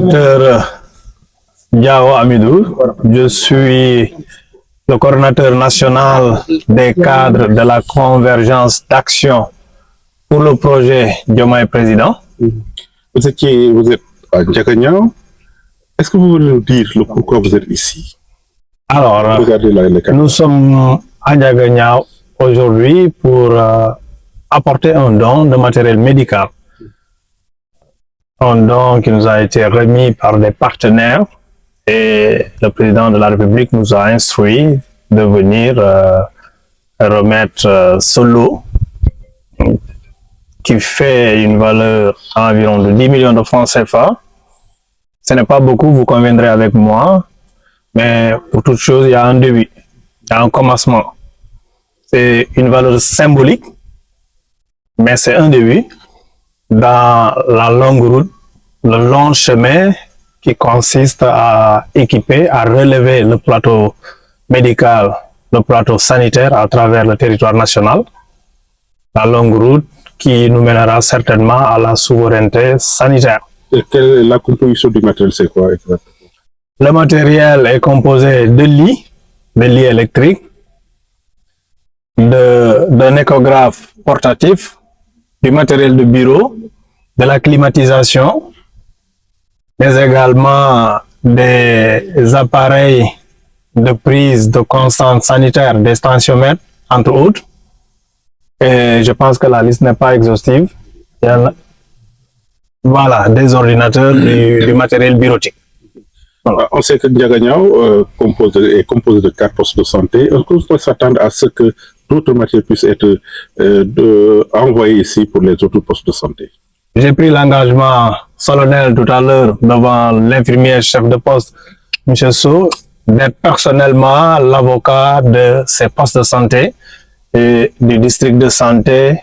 Docteur Diao Amidou, je suis le coordonnateur national des cadres de la convergence d'action pour le projet Diomaye Président. Vous êtes à Ndiaganiao. Est-ce que vous voulez nous dire pourquoi vous êtes ici? Alors, nous sommes à Ndiaganiao aujourd'hui pour apporter un don de matériel médical. Un don qui nous a été remis par des partenaires et le président de la République nous a instruit de venir remettre ce lot qui fait une valeur environ de 10 millions de francs CFA. Ce n'est pas beaucoup, vous conviendrez avec moi, mais pour toute chose, il y a un début, il y a un commencement. C'est une valeur symbolique, mais c'est un début dans la longue route, le long chemin qui consiste à équiper, à relever le plateau médical, le plateau sanitaire à travers le territoire national. La longue route qui nous mènera certainement à la souveraineté sanitaire. Et quelle est la composition du matériel, c'est quoi exactement? Le matériel est composé de lits électriques, d'un échographe portatif, du matériel de bureau, de la climatisation, mais également des appareils de prise de constante sanitaire, des tensiomètres, entre autres. Et je pense que la liste n'est pas exhaustive. Voilà, des ordinateurs, du matériel bureautique. Voilà. On sait que Ndiaganiao est composé de 4 postes de santé. Est-ce qu'on peut s'attendre à ce que d'autres matériels puissent être envoyés ici pour les autres postes de santé? J'ai pris l'engagement solennel tout à l'heure devant l'infirmier chef de poste, M. Sow, d'être personnellement l'avocat de ces postes de santé et du district de santé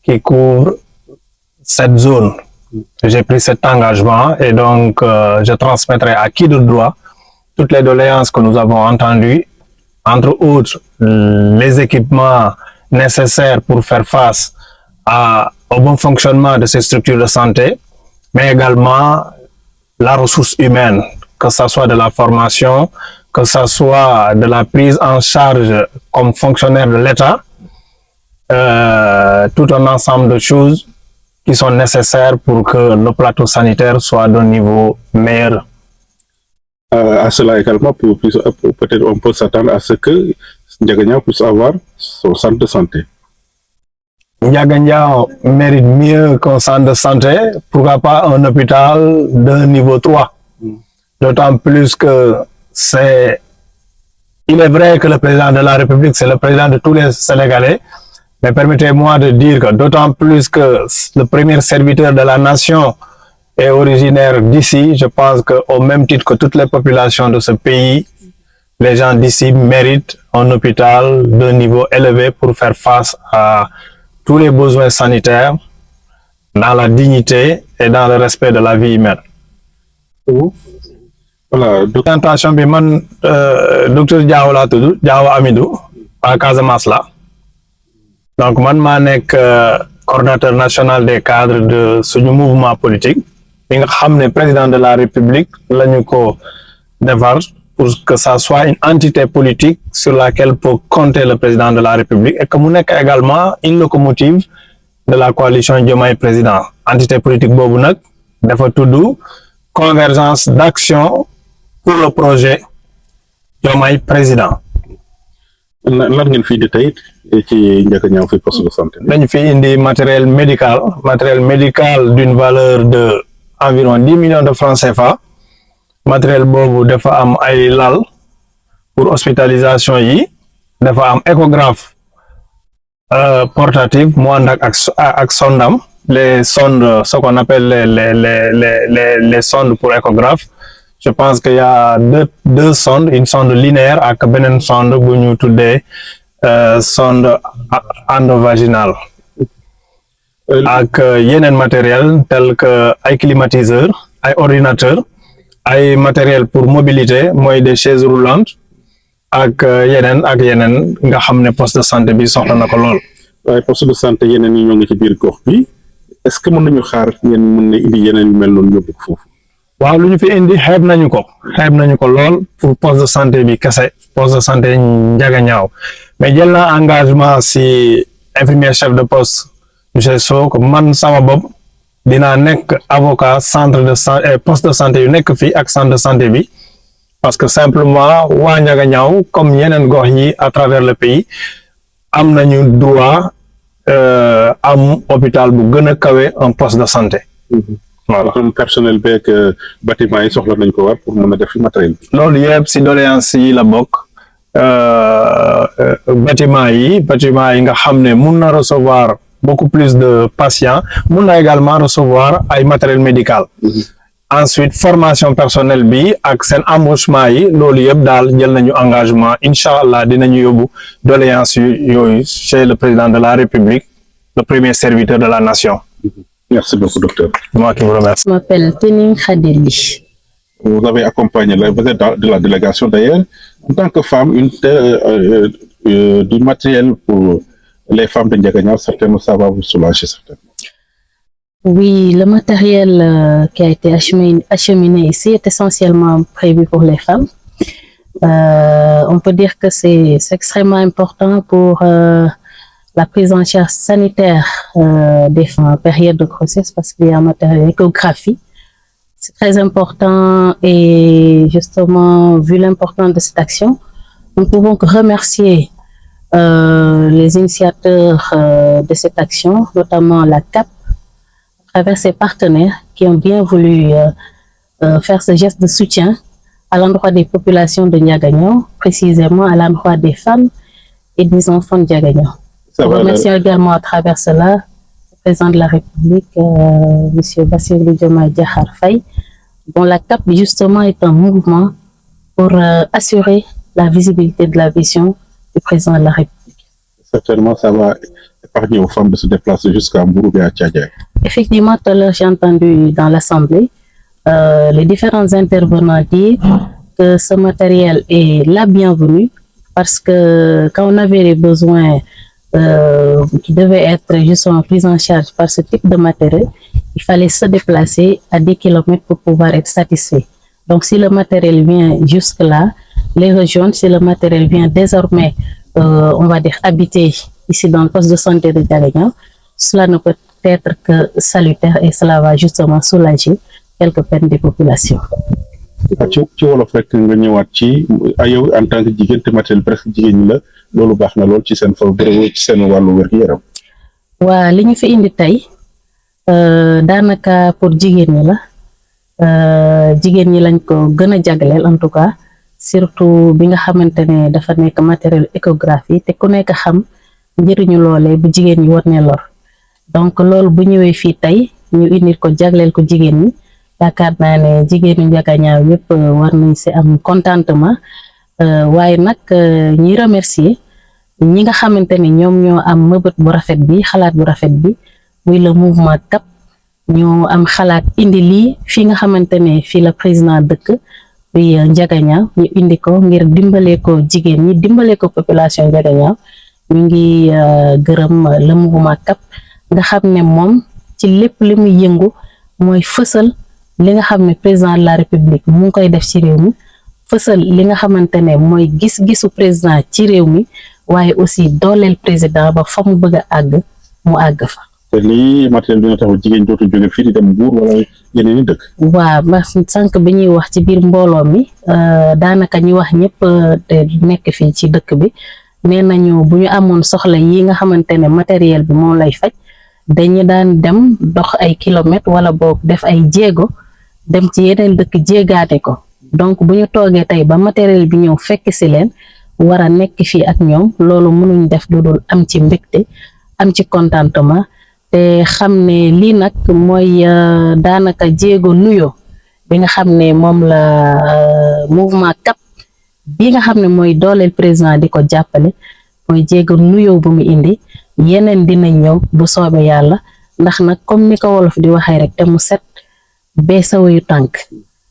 qui couvre cette zone. J'ai pris cet engagement et donc je transmettrai à qui de droit toutes les doléances que nous avons entendues, entre autres les équipements nécessaires pour faire face au bon fonctionnement de ces structures de santé, mais également la ressource humaine, que ce soit de la formation, que ce soit de la prise en charge comme fonctionnaire de l'État, tout un ensemble de choses qui sont nécessaires pour que le plateau sanitaire soit d'un niveau meilleur. À cela également, peut-être on peut s'attendre à ce que Ndiaganiao puisse avoir son centre de santé. Ndiaganiao mérite mieux qu'un centre de santé, pourquoi pas un hôpital de niveau 3. D'autant plus que il est vrai que le président de la République, c'est le président de tous les Sénégalais, mais permettez-moi de dire que d'autant plus que le premier serviteur de la nation est originaire d'ici, je pense qu'au même titre que toutes les populations de ce pays, les gens d'ici méritent un hôpital de niveau élevé pour faire face à tous les besoins sanitaires dans la dignité et dans le respect de la vie humaine. Voilà. L'intention bi man docteur Diao laa tudd Diao Amidou à Casamance la donc man maa nekk coordonnateur national des cadres de suñu mouvement politique bi nga xam ne président de la République lañu ko defar pour que ça soit une entité politique sur laquelle peut compter le président de la République et que mu nekk également une locomotive de la coalition Diomaye Président. Entité politique boobu nag dafa tudd convergence d'action pour le projet Diomaye Président. lan ngeen fi di tey ci Ndiaganiao fi poste de santé. dañu fi indi matériel médical d'une valeur de environ 10 millions de francs CFA. Matériel boobu dafa am ay lal pour hospitalisation yi, dafa am échographe portatif mu ànd ak sondam, les sondes, ce qu'on appelle les sondes pour échographe. Je pense qu'il y a deux sondes, une sonde linéaire ak beneen sonde bu ñu tuddee sonde endovaginale ak yeneen matériel tel que ay climatiseur, ay ordinateur, ay matériel pour mobilité mooy des chaises roulantes ak yeneen nga xam ne poste de santé bi soxla na ko lool. waaye poste de santé yeneen yi ñoo ngi ci biir gox bi est-ce que mën nañu xaar ngeen mën na indi yeneen yu mel noonu yóbbu foofu. waaw lu ñu fi indi xeeb nañu ko lool pour poste de santé bi kese poste de santé Ndiaganiao mais jël naa engagement si infirmier chef de poste monsieur Sow que man sama bopp dinaa nekk avocat centre de santé poste de santé yu nekk fii ak centre de santé bi parce que simplement waa Ndiaganiao comme yeneen gox yi à travers le pays am nañu droit am hôpital bu gën a kawe un poste de santé. voilà comme personnel beeg bâtiment yi soxla nañ ko war pour mën a def matériel bi. loolu yëpp si doléance yi la bokk bâtiment yi nga xam ne mun na recevoir beaucoup plus de patients mun na également recevoir ay matériel médical. Ensuite formation personnelle bi ak seen embauchement yi loolu yëpp daal jël nañu engagement incha allah dinañu yóbbu doléance yooyu chez le président de la République le premier serviteur de la nation. Merci beaucoup, docteur. Moi qui vous remercie. Je m'appelle Tening Khadeli. Vous avez accompagné, vous êtes de la délégation d'ailleurs. En tant que femme, du matériel pour les femmes de Ndiaganiao, certainement ça va vous soulager certainement. Oui, le matériel qui a été acheminé ici est essentiellement prévu pour les femmes. On peut dire que c'est extrêmement important pour la prise en charge sanitaire des femmes en période de grossesse parce qu'il y a un matériel échographie. C'est très important et justement, vu l'importance de cette action, nous ne pouvons que remercier les initiateurs de cette action, notamment la CAP, à travers ses partenaires qui ont bien voulu faire ce geste de soutien à l'endroit des populations de Ndiaganiao, précisément à l'endroit des femmes et des enfants de Ndiaganiao. Nous remercions également à travers cela le président de la République, M. Bassirou Diomaye Diakhar Faye, dont la CAP justement est un mouvement pour assurer la visibilité de la vision du président de la République. Certainement, ça va épargner aux femmes de se déplacer jusqu'à Mbourou et à Tchadjaï. Effectivement, tout à l'heure, j'ai entendu dans l'Assemblée les différents intervenants dire que ce matériel est la bienvenue parce que quand on avait les besoins qui devaient être justement pris en charge par ce type de matériel, il fallait se déplacer à 10 km pour pouvoir être satisfait. Donc, si le matériel vient jusque-là, les rejoindre, si le matériel vient désormais, on va dire, habiter ici dans le poste de santé de Ndiaganiao, cela ne peut être que salutaire et cela va justement soulager quelques peines des populations. ci wolof rek nga ñëwaat ci yow en tant que jigéen te matériel presque jigéen ñi la loolu baax na lool ci seen fa bërëb ci seen wàllu wér-gu-yaram. waa li ñu fi indi tey daanaka pour jigéen ñi la jigéen ñi lañ ko gën a jagleel en tout cas surtout bi nga xamante ne dafa nekk matériel échographie te ku nekk xam njëriñu loolee bu jigéen ñi war ne lor donc loolu bu ñëwee fii tey ñu indi ko jagleel ko jigéen ñi. yaakaar naa ne jigéenu Ndiaganiao yëpp war nañ ci am contentement waaye nag ñi remercier ñi nga xamante ne ñoom ñoo am mëbët bu rafet bi xalaat bu rafet bi muy le mouvement CAP ñoo am xalaat indi lii fii nga xamante ne fii la président dëkk bi Ndiaganiao ñu indi ko ngir dimbale ko jigéen ñi dimbale ko population Ndiaganiao ñu ngi gërëm le mouvement CAP nga xam ne moom ci lépp li muy yëngu mooy fësal li nga xam ne président de la République mu ngi koy def ci réew mi fësal li nga xamante ne mooy gis-gisu président ci réew mi waaye aussi dooleel président ba fa mu bëgg a àgg mu àgg fa. te lii matériel dina tax jigéen dootu jóge fii di dem Mbour wala yeneen i dëkk. waaw ba sànq bi ñuy wax ci biir mbooloo mi daanaka ñu wax ñëpp te nekk fii ci dëkk bi nee nañu bu ñu amoon soxla yi nga xamante ne matériel bi moo lay faj dañu daan dem dox ay kilomètres wala boog def ay jéego. dem ci yeneen dëkk jéegaate ko donc bu ñu toogee tey ba matériel bi ñëw fekk ci leen war a nekk fii ak ñoom loolu mënuñ def lu dul am ci mbégte am ci contentement te xam ne lii nag mooy daanaka jéego nuyoo bi nga xam ne moom la mouvement CAP bi nga xam ne mooy dooleel président di ko jàppale mooy jéego nuyoo bu mu indi yeneen dina ñëw bu soobee yàlla ndax nag comme ni ko wolof di waxee rek te mu set bee sa wayu tànk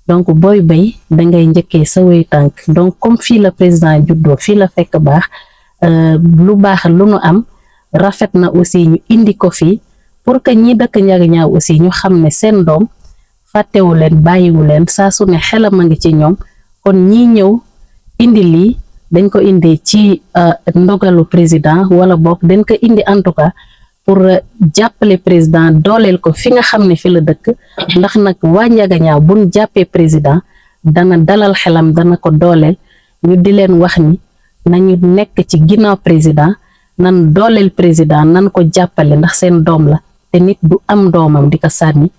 donc booy bay dangay njëkkee sa wayu tànk donc comme fii la président juddoo fii la fekk baax lu baax lu nu am rafet na aussi ñu indi ko fii pour que ñi dëkk Ndiaganiao aussi ñu xam ne seen doom fàttewu leen bàyyiwu leen saa su ne xelam a ngi ci ñoom kon ñii ñëw indi lii dañ ko indi ci ndogalu président wala boog dañ ko indi en tout cas pour jàppale président dooleel ko fi nga xam ne fi la dëkk ndax nag waa Ndiaganiao buñ jàppee président dana dalal xelam dana ko dooleel ñu di leen wax ni nañu nekk ci ginnaaw président nan dooleel président nan ko jàppale ndax seen doom la te nit du am doomam di ko sànni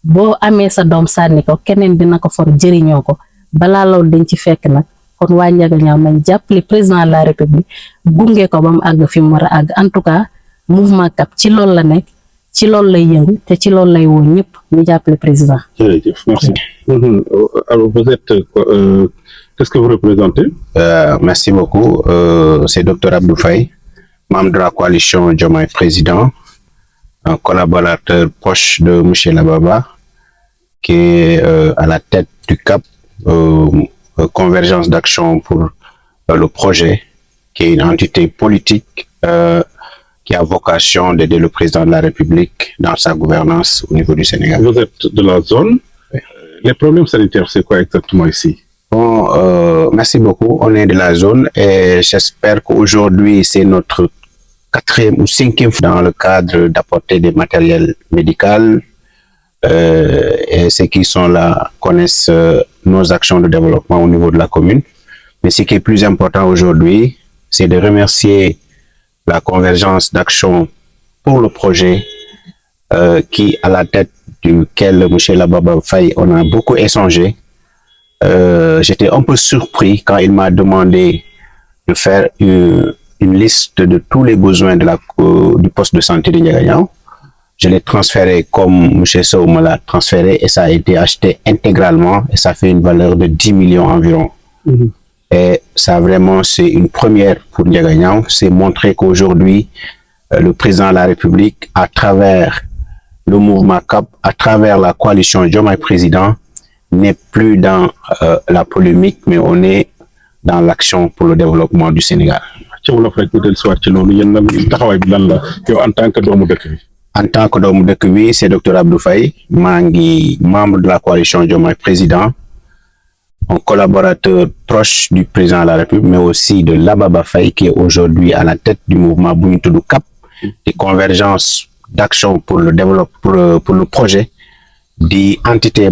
boo amee sa doom sànni ko keneen dina ko for jëriñoo ko balaa loolu dañ ci fekk nag kon waa Ndiaganiao nañ jàppale président de la république gunge ko ba mu àgg fi mu war a àgg en tout cas mouvement CAP ci loolu la nekk ci loolu lay yëngu te ci loolu lay woo ñëpp ñu jàppale président. Jërëjëf, merci. Alors vous êtes qu'est-ce que vous représentez? Merci beaucoup. C'est Dr Abdou Faye, membre de la coalition Diomaye Président, un collaborateur proche de M. Lababa, qui est à la tête du CAP, Convergence d'action pour le projet, qui est une entité politique qui a vocation d'aider le président de la République dans sa gouvernance au niveau du Sénégal. Vous êtes de la zone. Oui. Les problèmes sanitaires, c'est quoi exactement ici? Bon, merci beaucoup. On est de la zone et j'espère qu'aujourd'hui, c'est notre 4e ou 5e dans le cadre d'apporter des matériels médicaux. Et ceux qui sont là connaissent nos actions de développement au niveau de la commune. Mais ce qui est plus important aujourd'hui, c'est de remercier la convergence d'action pour le projet qui, à la tête duquel M. Lababa Faye, on a beaucoup échangé. J'étais un peu surpris quand il m'a demandé de faire une liste de tous les besoins du poste de santé de Ndiaganiao. Je l'ai transféré comme M. Sow me l'a transféré et ça a été acheté intégralement et ça fait une valeur de 10 millions environ. Et ça vraiment, c'est une première pour Ndiaganiao. C'est montrer qu'aujourd'hui, le président de la République, à travers le mouvement CAP, à travers la coalition Diomaye Président, n'est plus dans la polémique, mais on est dans l'action pour le développement du Sénégal. En tant que doomu dëkk bi. En tant que doomu dëkk bi, c'est Dr Abdou Faye, membre de la coalition Diomaye Président, un collaborateur proche du président de la République, mais aussi de Lababa Faye, qui est aujourd'hui à la tête du mouvement Bounitoudou CAP, des convergences d'action pour le développement, pour le projet, des entités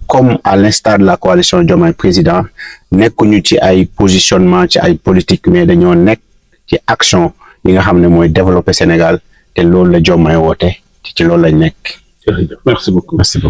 comme à l'instar de la coalition Diomaye Président, nekkuñu ci ay positionnement ci ay politique, mais dañoo nekk ci action yi nga xam ne mooy développer Sénégal te loolu la Diomaye woote ci loolu lañ nekk. Merci beaucoup. Merci beaucoup.